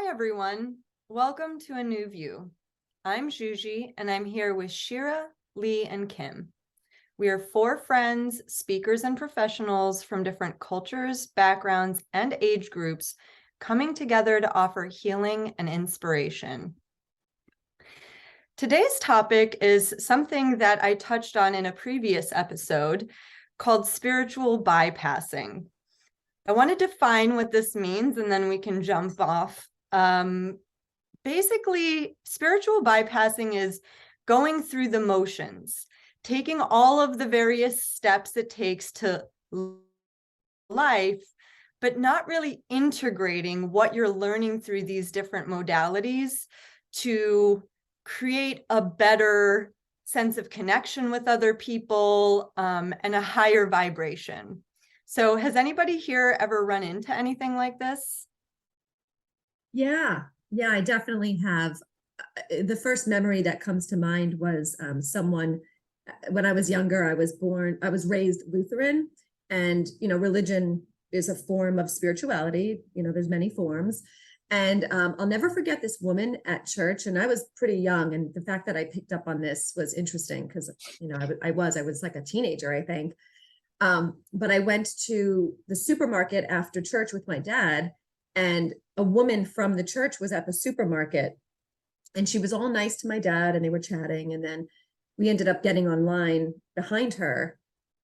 Hi, everyone. Welcome to A New View. I'm Juji, and I'm here with Shira, Lee, and Kim. We are four friends, speakers, and professionals from different cultures, backgrounds, and age groups coming together to offer healing and inspiration. Today's topic is something that I touched on in a previous episode called spiritual bypassing. I want to define what this means, and then we can jump off. Basically, spiritual bypassing is going through the motions, taking all of the various steps it takes to life, but not really integrating what you're learning through these different modalities to create a better sense of connection with other people and a higher vibration. So has anybody here ever run into anything like this? Yeah, I definitely have. The first memory that comes to mind was someone, when I was younger, I was raised Lutheran, and, religion is a form of spirituality. There's many forms. And I'll never forget this woman at church, and I was pretty young. And the fact that I picked up on this was interesting because, I was like a teenager, I think. But I went to the supermarket after church with my dad, and a woman from the church was at the supermarket, and she was all nice to my dad, and they were chatting. And then we ended up getting online behind her.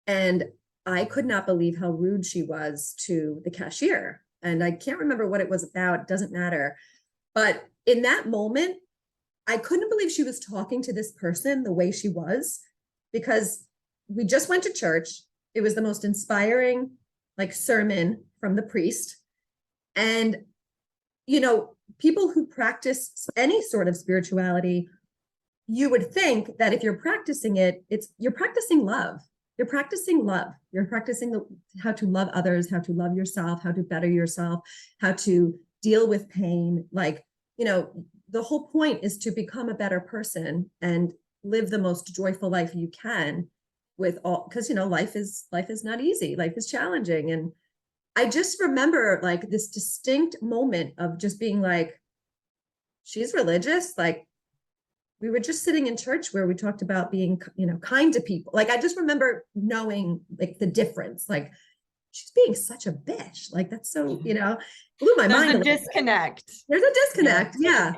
And I could not believe how rude she was to the cashier. And I can't remember what it was about. It doesn't matter. But in that moment, I couldn't believe she was talking to this person the way she was, because we just went to church. It was the most inspiring, sermon from the priest. And, people who practice any sort of spirituality, you would think that if you're practicing it, you're practicing love. You're practicing love. You're practicing how to love others, how to love yourself, how to better yourself, how to deal with pain. The whole point is to become a better person and live the most joyful life you can with all, because, life is not easy. Life is challenging. And I just remember this distinct moment of just being like, she's religious. We were just sitting in church where we talked about being, kind to people. I just remember knowing the difference. She's being such a bitch. That's so, blew my mind. There's a disconnect. There's a disconnect. Yeah.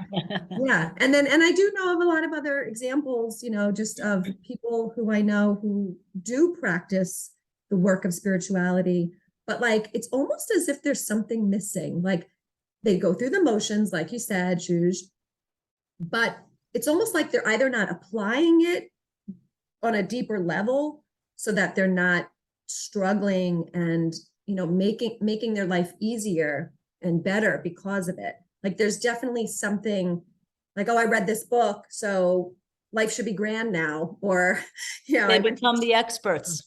Yeah. And I do know of a lot of other examples, just of people who I know who do practice the work of spirituality, but it's almost as if there's something missing. They go through the motions, like you said, Juge, but it's almost like they're either not applying it on a deeper level so that they're not struggling and, making their life easier and better because of it. There's definitely something oh, I read this book, so life should be grand now. Or, they become the experts.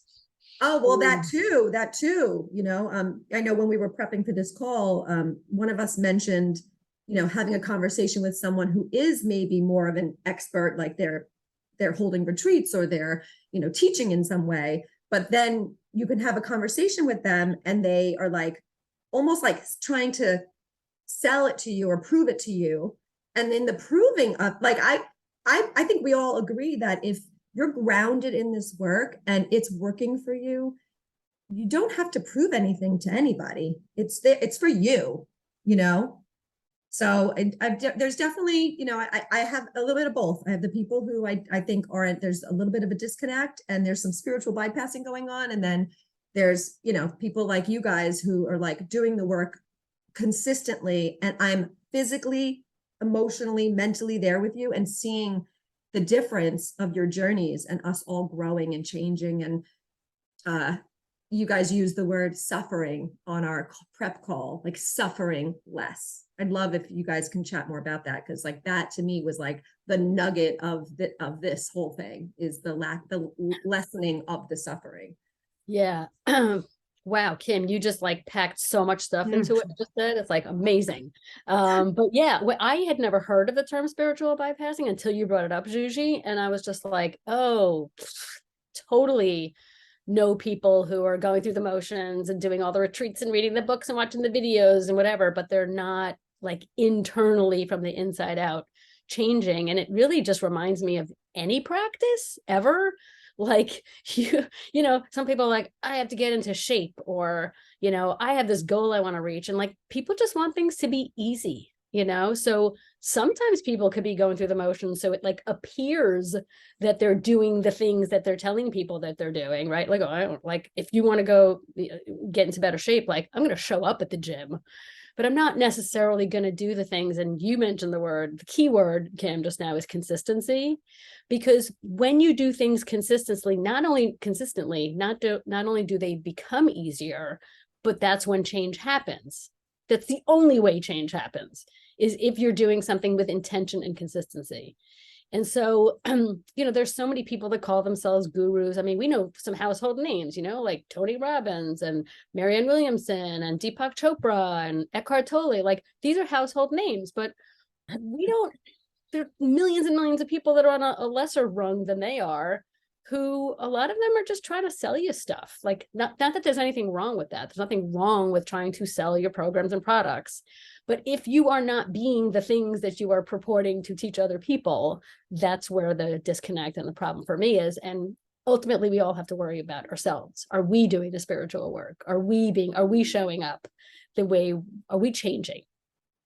Oh, well, that too, I know when we were prepping for this call, one of us mentioned, having a conversation with someone who is maybe more of an expert, they're holding retreats or they're, teaching in some way, but then you can have a conversation with them and they are almost trying to sell it to you or prove it to you. And in the proving of I think we all agree that if you're grounded in this work and it's working for you, you don't have to prove anything to anybody. It's for you, So there's definitely, I have a little bit of both. I have the people who I think there's a little bit of a disconnect and there's some spiritual bypassing going on. And then there's, people like you guys who are doing the work consistently. And I'm physically, emotionally, mentally there with you and seeing the difference of your journeys and us all growing and changing. And you guys use the word suffering on our prep call, suffering less. I'd love if you guys can chat more about that, because that to me was the nugget of this whole thing is the lessening of the suffering. Yeah. Wow, Kim, you just packed so much stuff into what you just said. It's amazing. But yeah, I had never heard of the term spiritual bypassing until you brought it up, Juji. And I was just oh, totally know people who are going through the motions and doing all the retreats and reading the books and watching the videos and whatever, but they're not like internally from the inside out changing. And it really just reminds me of any practice ever. Like you know, some people are like, I have to get into shape, or, you know, I have this goal I want to reach. And like, people just want things to be easy, you know? So sometimes people could be going through the motions. So it like appears that they're doing the things that they're telling people that they're doing, right? Like, oh, I don't like, if you want to go get into better shape, like I'm going to show up at the gym, but I'm not necessarily going to do the things. And you mentioned the key word, Kim, just now, is consistency. Because when you do things consistently, not only do they become easier, but that's when change happens. That's the only way change happens, is if you're doing something with intention and consistency. And so, you know, there's so many people that call themselves gurus. I mean, we know some household names, you know, like Tony Robbins and Marianne Williamson and Deepak Chopra and Eckhart Tolle. Like, these are household names, but we don't, there are millions and millions of people that are on a lesser rung than they are, who a lot of them are just trying to sell you stuff. Like, not that there's anything wrong with that. There's nothing wrong with trying to sell your programs and products. But if you are not being the things that you are purporting to teach other people, that's where the disconnect and the problem for me is. And ultimately, we all have to worry about ourselves. Are we doing the spiritual work? Are we showing up the way, are we changing?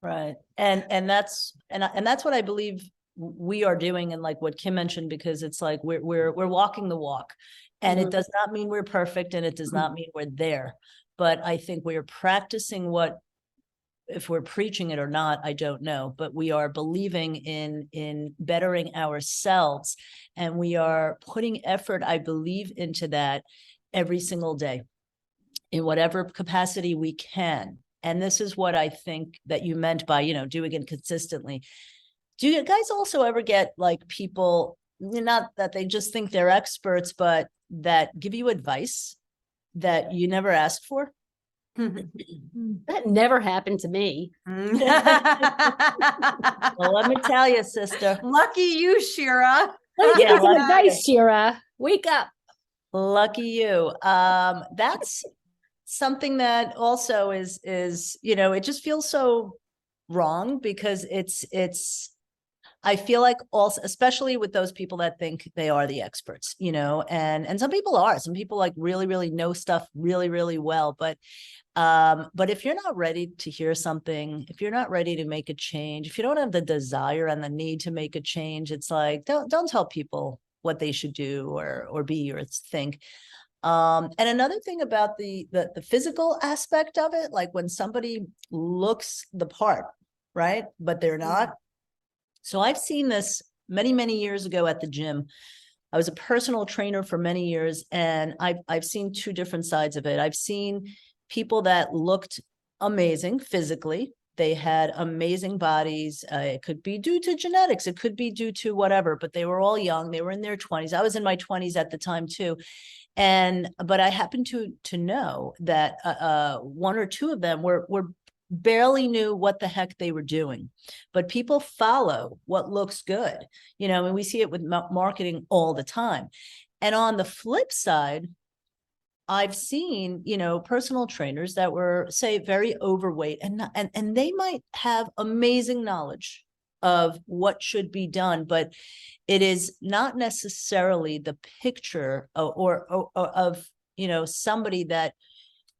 Right. And that's what I believe we are doing. And like what Kim mentioned, because it's like, we're walking the walk, and it does not mean we're perfect, and it does not mean we're there. But I think we're practicing what, if we're preaching it or not, I don't know, but we are believing in bettering ourselves, and we are putting effort, I believe, into that every single day in whatever capacity we can. And this is what I think that you meant by, you know, doing it consistently. Do you guys also ever get like people, not that they just think they're experts, but that give you advice that you never asked for? That never happened to me. Well, let me tell you, sister. Lucky you, Shira. Let me give Yeah, you some lucky advice, Shira. Wake up. Lucky you. That's something that also is, you know, it just feels so wrong, because it's I feel like also, especially with those people that think they are the experts, you know, and some people are, some people like really, really know stuff really, really well. But if you're not ready to hear something, if you're not ready to make a change, if you don't have the desire and the need to make a change, it's like, don't tell people what they should do or be or think. And another thing about the physical aspect of it, like when somebody looks the part, right, but they're not. So I've seen this many, many years ago at the gym. I was a personal trainer for many years, and I've seen two different sides of it. I've seen people that looked amazing physically. They had amazing bodies. It could be due to genetics. It could be due to whatever, but they were all young. They were in their 20s. I was in my 20s at the time too. But I happened to know that one or two of them were barely knew what the heck they were doing. But people follow what looks good, you know, and we see it with marketing all the time. And on the flip side, I've seen, you know, personal trainers that were, say, very overweight, and they might have amazing knowledge of what should be done, but it is not necessarily the picture of, you know, somebody that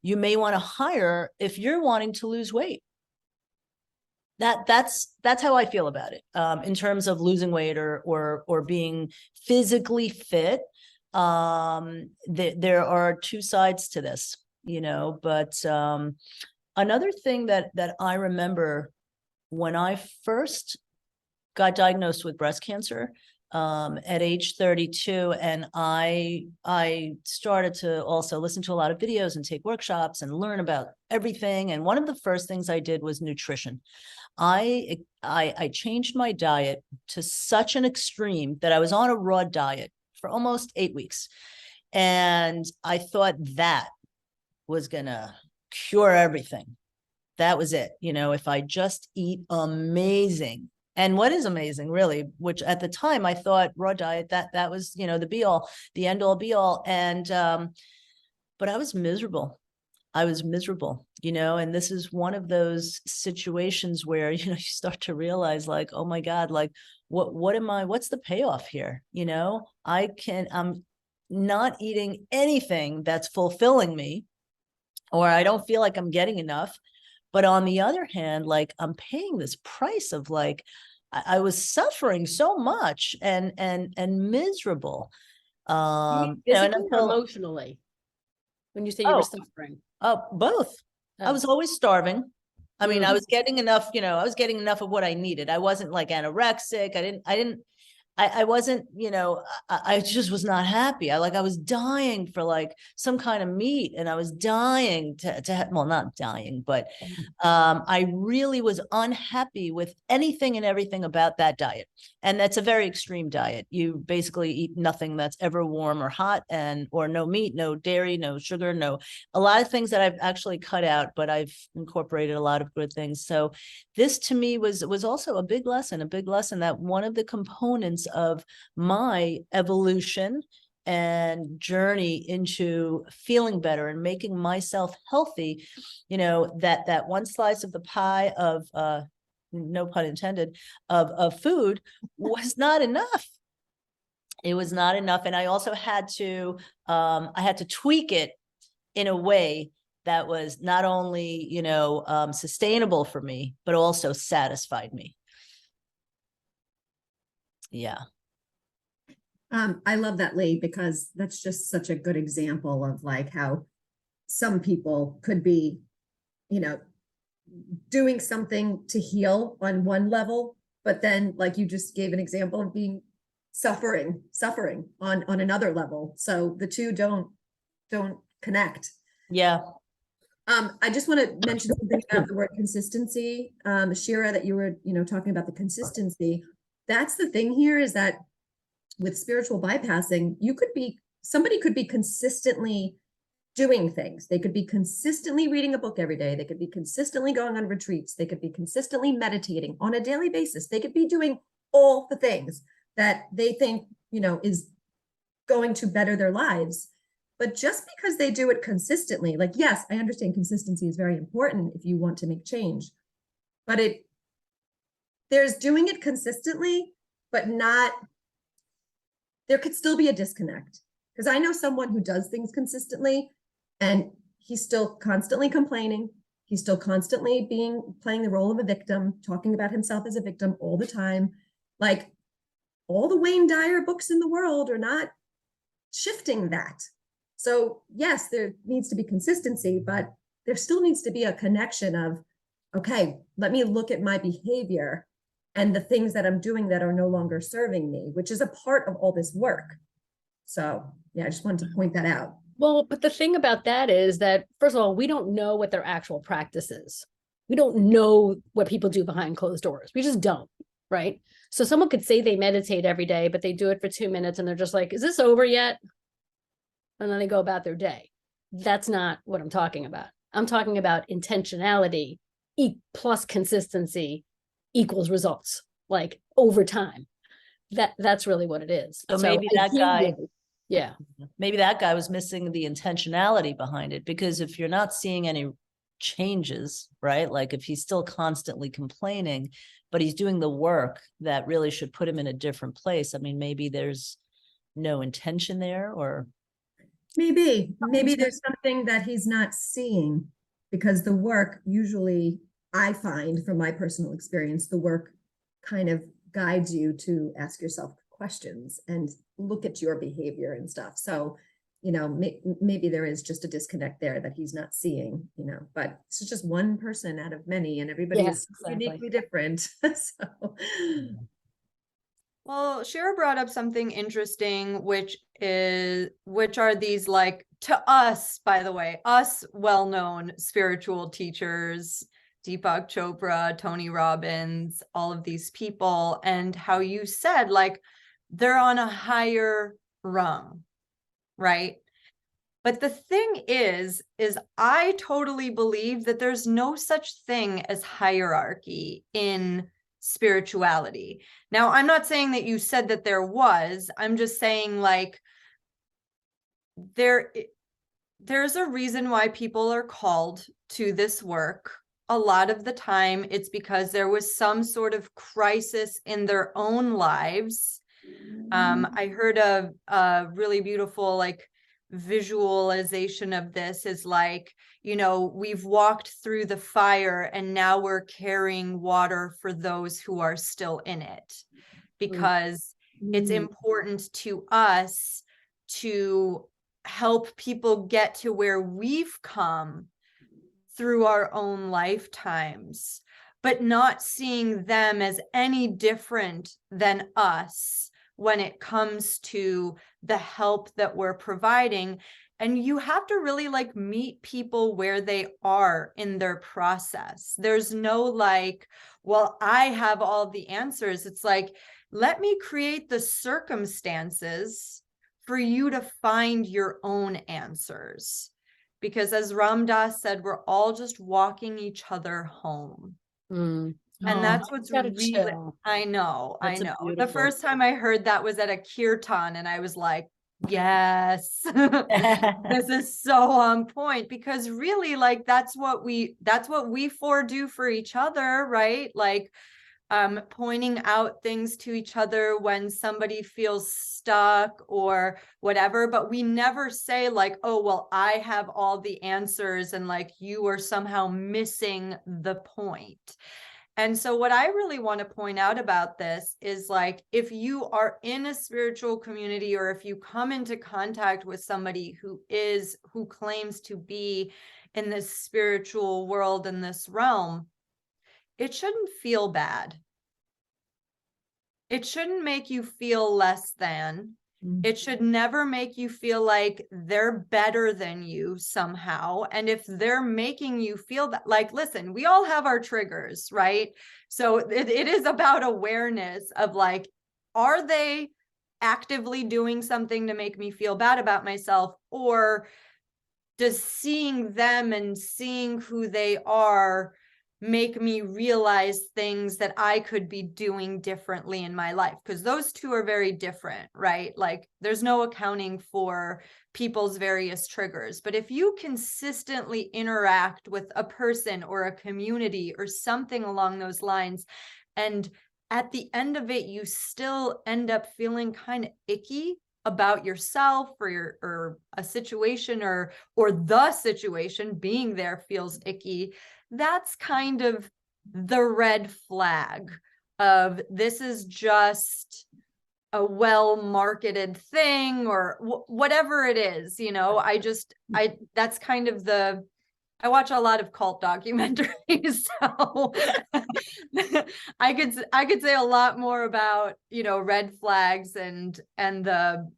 you may want to hire if you're wanting to lose weight. That's how I feel about it, in terms of losing weight or being physically fit. There are two sides to this, you know, but another thing that I remember when I first got diagnosed with breast cancer at age 32, and I started to also listen to a lot of videos and take workshops and learn about everything. And one of the first things I did was nutrition. I changed my diet to such an extreme that I was on a raw diet for almost 8 weeks. And I thought that was gonna cure everything. That was it. You know, if I just eat amazing. And what is amazing, really, which at the time I thought raw diet, that was, you know, the be all, the end all be all. And but I was miserable. I was miserable, and this is one of those situations where, you start to realize like, oh my God, like what's the payoff here? I'm not eating anything that's fulfilling me, or I don't feel like I'm getting enough. But on the other hand, like I'm paying this price of like, I was suffering so much and miserable. And Physically or until, emotionally? When you say you were suffering? both. I Oh. was always starving. I mean, I Mm. was getting enough, I was getting enough of what I needed. I wasn't like anorexic. I wasn't, I just was not happy. I was dying for like some kind of meat, and I was dying well, not dying, but I really was unhappy with anything and everything about that diet. And that's a very extreme diet. You basically eat nothing that's ever warm or hot, or no meat, no dairy, no sugar, a lot of things that I've actually cut out, but I've incorporated a lot of good things. So this to me was also a big lesson that one of the components of my evolution and journey into feeling better and making myself healthy, that one slice of the pie of no pun intended, of food was not enough. It was not enough. And I also had to tweak it in a way that was not only, sustainable for me, but also satisfied me. Yeah. I love that, Lee, because that's just such a good example of like how some people could be, doing something to heal on one level, but then like you just gave an example of being suffering on another level. So the two don't connect. Yeah. I just want to mention something about the word consistency. Shira, that you were, talking about the consistency. That's the thing here, is that with spiritual bypassing, somebody could be consistently doing things. They could be consistently reading a book every day. They could be consistently going on retreats. They could be consistently meditating on a daily basis. They could be doing all the things that they think, is going to better their lives. But just because they do it consistently, like, yes, I understand consistency is very important if you want to make change, but there's doing it consistently, but there could still be a disconnect. Because I know someone who does things consistently and he's still constantly complaining. He's still constantly playing the role of a victim, talking about himself as a victim all the time. Like, all the Wayne Dyer books in the world are not shifting that. So yes, there needs to be consistency, but there still needs to be a connection of, okay, let me look at my behavior and the things that I'm doing that are no longer serving me, which is a part of all this work. So yeah, I just wanted to point that out. Well, but the thing about that is that, first of all, we don't know what their actual practice is. We don't know what people do behind closed doors. We just don't, right? So someone could say they meditate every day, but they do it for 2 minutes and they're just like, is this over yet? And then they go about their day. That's not what I'm talking about. I'm talking about intentionality plus consistency equals results, like over time. That's really what it is. So maybe that guy, yeah, maybe that guy was missing the intentionality behind it, because if you're not seeing any changes, right? Like if he's still constantly complaining, but he's doing the work that really should put him in a different place. I mean, maybe there's no intention there, or maybe there's something that he's not seeing, because the work, usually I find from my personal experience, the work kind of guides you to ask yourself questions and look at your behavior and stuff. So, maybe there is just a disconnect there that he's not seeing, but it's just one person out of many, and everybody is uniquely different. So. Well, Shira brought up something interesting, which are these, like, to us, by the way, us well-known spiritual teachers, Deepak Chopra, Tony Robbins, all of these people, and how you said, like, they're on a higher rung, right? But the thing is I totally believe that there's no such thing as hierarchy in spirituality. Now, I'm not saying that you said that there was. I'm just saying, like, there's a reason why people are called to this work. A lot of the time, it's because there was some sort of crisis in their own lives. I heard a really beautiful like visualization of this is like, you know, we've walked through the fire and now we're carrying water for those who are still in it, because it's important to us to help people get to where we've come through our own lifetimes, but not seeing them as any different than us when it comes to the help that we're providing. And you have to really like meet people where they are in their process. There's no like, well, I have all the answers. It's like, let me create the circumstances for you to find your own answers. Because as Ram Dass said, we're all just walking each other home. Mm. And Oh, that's what's gotta really, chill. I know. That's a The beautiful- first time I heard that was at a kirtan, and I was like, yes, this is so on point, because really like that's what we four do for each other, right? Like pointing out things to each other when somebody feels stuck or whatever, but we never say like, oh, well, I have all the answers and like you are somehow missing the point. And so what I really want to point out about this is like, if you are in a spiritual community, or if you come into contact with somebody who claims to be in this spiritual world, in this realm, it shouldn't feel bad. It shouldn't make you feel less than. It should never make you feel like they're better than you somehow. And if they're making you feel that, like, listen, we all have our triggers, right? So it is about awareness of like, are they actively doing something to make me feel bad about myself? Or does seeing them and seeing who they are make me realize things that I could be doing differently in my life? Because those two are very different, right? Like there's no accounting for people's various triggers. But if you consistently interact with a person or a community or something along those lines, and at the end of it, you still end up feeling kind of icky about yourself or a situation or the situation being there feels icky, that's kind of the red flag of this is just a well-marketed thing or whatever it is, you know. That's kind of I watch a lot of cult documentaries, so I could say a lot more about, you know, red flags and the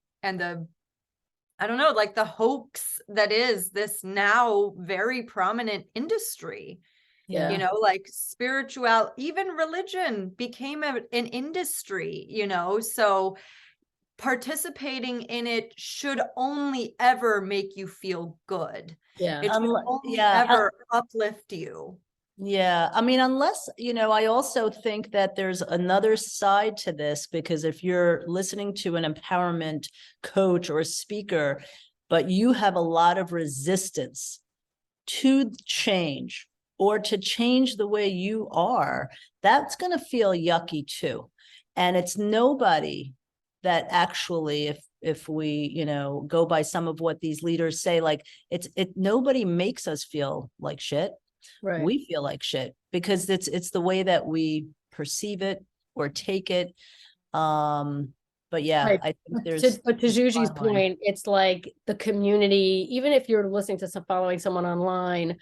I don't know, like the hoax that is this now very prominent industry. Yeah. You know, like spiritual, even religion became an industry, you know, so participating in it should only ever make you feel good. Yeah. It should only yeah, ever uplift you. Yeah, I mean, unless, you know, I also think that there's another side to this, because if you're listening to an empowerment coach or speaker, but you have a lot of resistance to change or to change the way you are, that's going to feel yucky too. And it's nobody that actually, if we, you know, go by some of what these leaders say, like nobody makes us feel like shit. Right. We feel like shit because it's the way that we perceive it or take it. But yeah, Right. I think But to there's a Juji's fine line. point, it's like the community, even if you're listening to following someone online,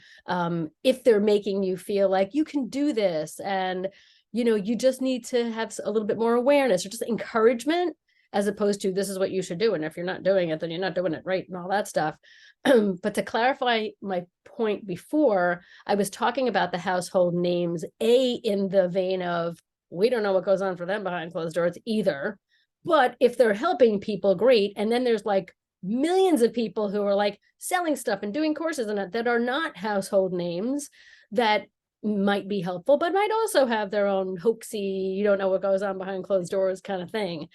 if they're making you feel like you can do this and, you know, you just need to have a little bit more awareness or just encouragement, as opposed to this is what you should do. And if you're not doing it, then you're not doing it right and all that stuff. But to clarify my point before, I was talking about the household names, in the vein of, we don't know what goes on for them behind closed doors either. But if they're helping people, great. And then there's like millions of people who are like selling stuff and doing courses and that are not household names that might be helpful, but might also have their own hoaxy, you don't know what goes on behind closed doors kind of thing.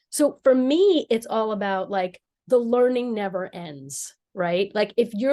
So for me, it's all about like the learning never ends. right? Like if you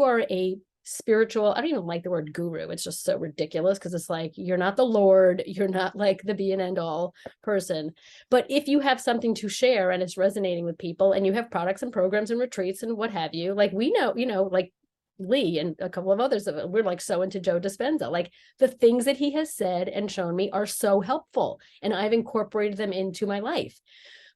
are a spiritual, I don't even like the word guru. It's just so ridiculous because it's like you're not the Lord, you're not like the be and end all person. But if you have something to share and it's resonating with people and you have products and programs and retreats and what have you, like we know, like Lee and a couple of others of it, we're like so into Joe Dispenza. Like the things that he has said and shown me are so helpful, and I've incorporated them into my life.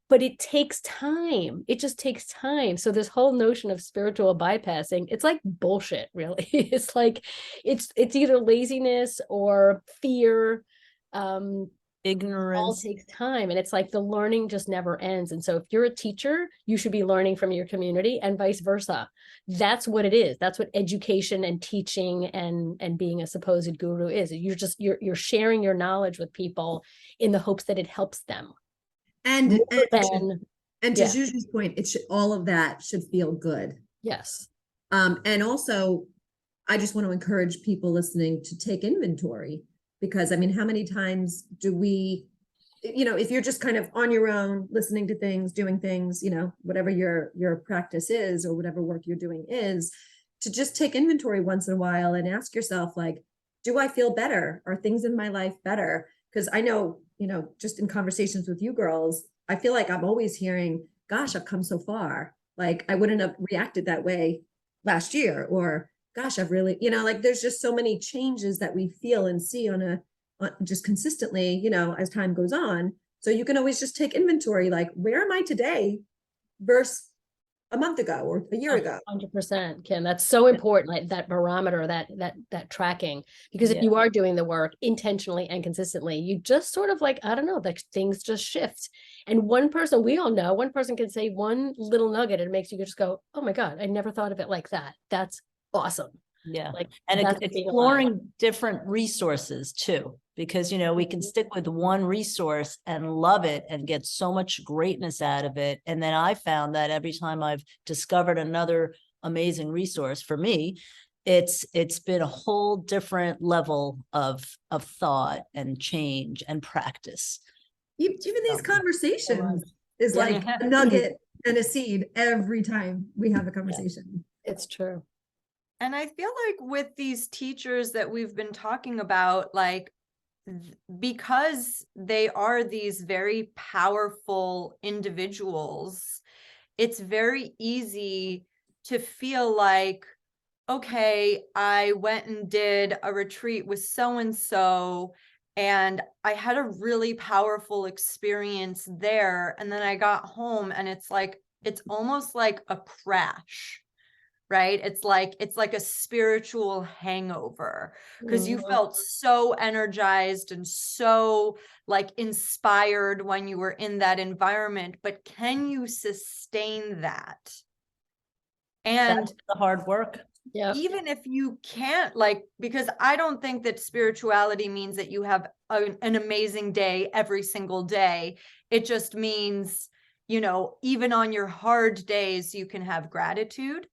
But it takes time. It just takes time. So this whole notion of spiritual bypassing, it's like bullshit, really. It's like it's either laziness or fear. All Ignorance. takes time, and it's like the learning just never ends. And so if you're a teacher, you should be learning from your community and vice versa. That's what it is. That's what education and teaching and being a supposed guru is. You're sharing your knowledge with people in the hopes that it helps them. And More to than yeah. Juju's point, all of that should feel good. Yes. And also, I just want to encourage people listening to take inventory, because I mean, how many times do we, if you're just kind of on your own, listening to things, doing things, whatever your practice is or whatever work you're doing is, to just take inventory once in a while and ask yourself, like, do I feel better? Are things in my life better? Because I know, just in conversations with you girls, I feel like I'm always hearing, gosh, I've come so far. Like I wouldn't have reacted that way last year, or gosh, I've really, like there's just so many changes that we feel and see on just consistently, as time goes on. So you can always just take inventory, like, where am I today versus a month ago or a year ago? 100%, Kim. That's so important, like that barometer, that tracking. Because if you are doing the work intentionally and consistently, you just sort of like, I don't know, like things just shift. And we all know, one person can say one little nugget and it makes you just go, oh my God, I never thought of it like that. That's awesome. Yeah. Like, and that's exploring different resources too, because, we can stick with one resource and love it and get so much greatness out of it. And then I found that every time I've discovered another amazing resource for me, it's been a whole different level of thought and change and practice. Even these conversations is Yeah. like a nugget and a seed every time we have a conversation. It's true. And I feel like with these teachers that we've been talking about, like, because they are these very powerful individuals, it's very easy to feel like, okay, I went and did a retreat with so-and-so, and I had a really powerful experience there. And then I got home and it's almost like a crash. Right? It's like a spiritual hangover, because you felt so energized and so like inspired when you were in that environment, but can you sustain that? And that's the hard work. Yeah. even if you can't, like, because I don't think that spirituality means that you have an amazing day every single day. It just means, even on your hard days, you can have gratitude.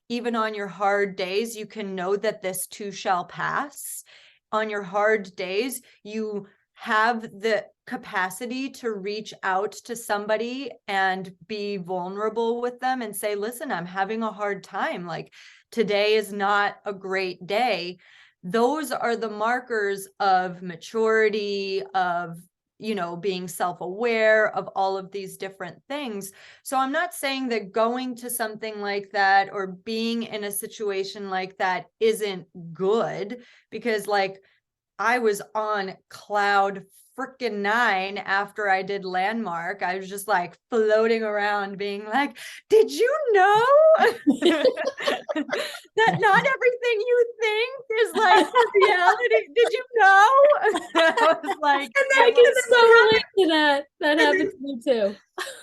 Even on your hard days, you can know that this too shall pass. On your hard days, you have the capacity to reach out to somebody and be vulnerable with them and say, listen, I'm having a hard time. Like, today is not a great day. Those are the markers of maturity, of being self-aware of all of these different things. So I'm not saying that going to something like that or being in a situation like that isn't good, because like I was on cloud freaking 9 after I did Landmark. I was just like floating around being like, did you know that not everything you think is like the reality? Did you know? I was like, I can so relate to that. That happened to me too.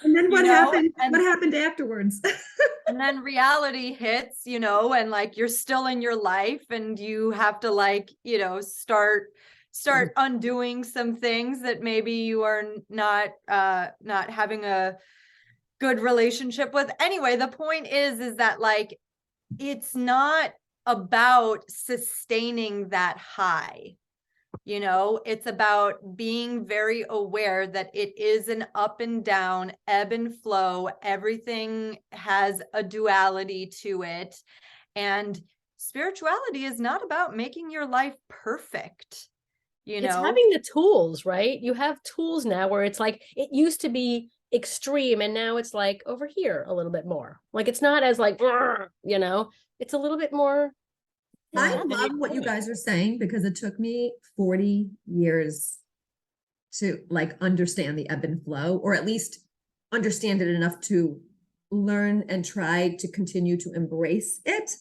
And then what happened? What happened afterwards? And then reality hits, and like you're still in your life and you have to like, start undoing some things that maybe you are not having a good relationship with. Anyway, the point is that like it's not about sustaining that high. You know, it's about being very aware that it is an up and down, ebb and flow. Everything has a duality to it. And spirituality is not about making your life perfect. You It's know, having the tools, right? You have tools now where it's like, it used to be extreme and now it's like over here a little bit more. Like it's not as like, you know, it's a little bit more. I Yeah. love what you guys are saying because it took me 40 years to like understand the ebb and flow, or at least understand it enough to learn and try to continue to embrace it.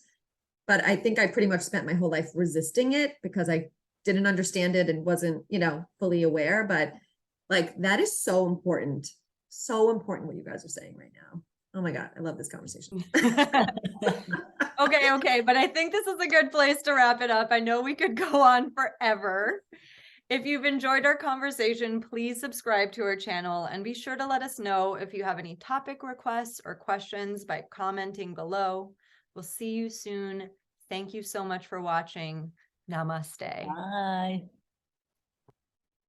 But I think I pretty much spent my whole life resisting it because I didn't understand it and wasn't, you know, fully aware. But like that is so important. So important what you guys are saying right now. Oh my God, I love this conversation. okay, but I think this is a good place to wrap it up. I know we could go on forever. If you've enjoyed our conversation, please subscribe to our channel and be sure to let us know if you have any topic requests or questions by commenting below. We'll see you soon. Thank you so much for watching. Namaste. Bye.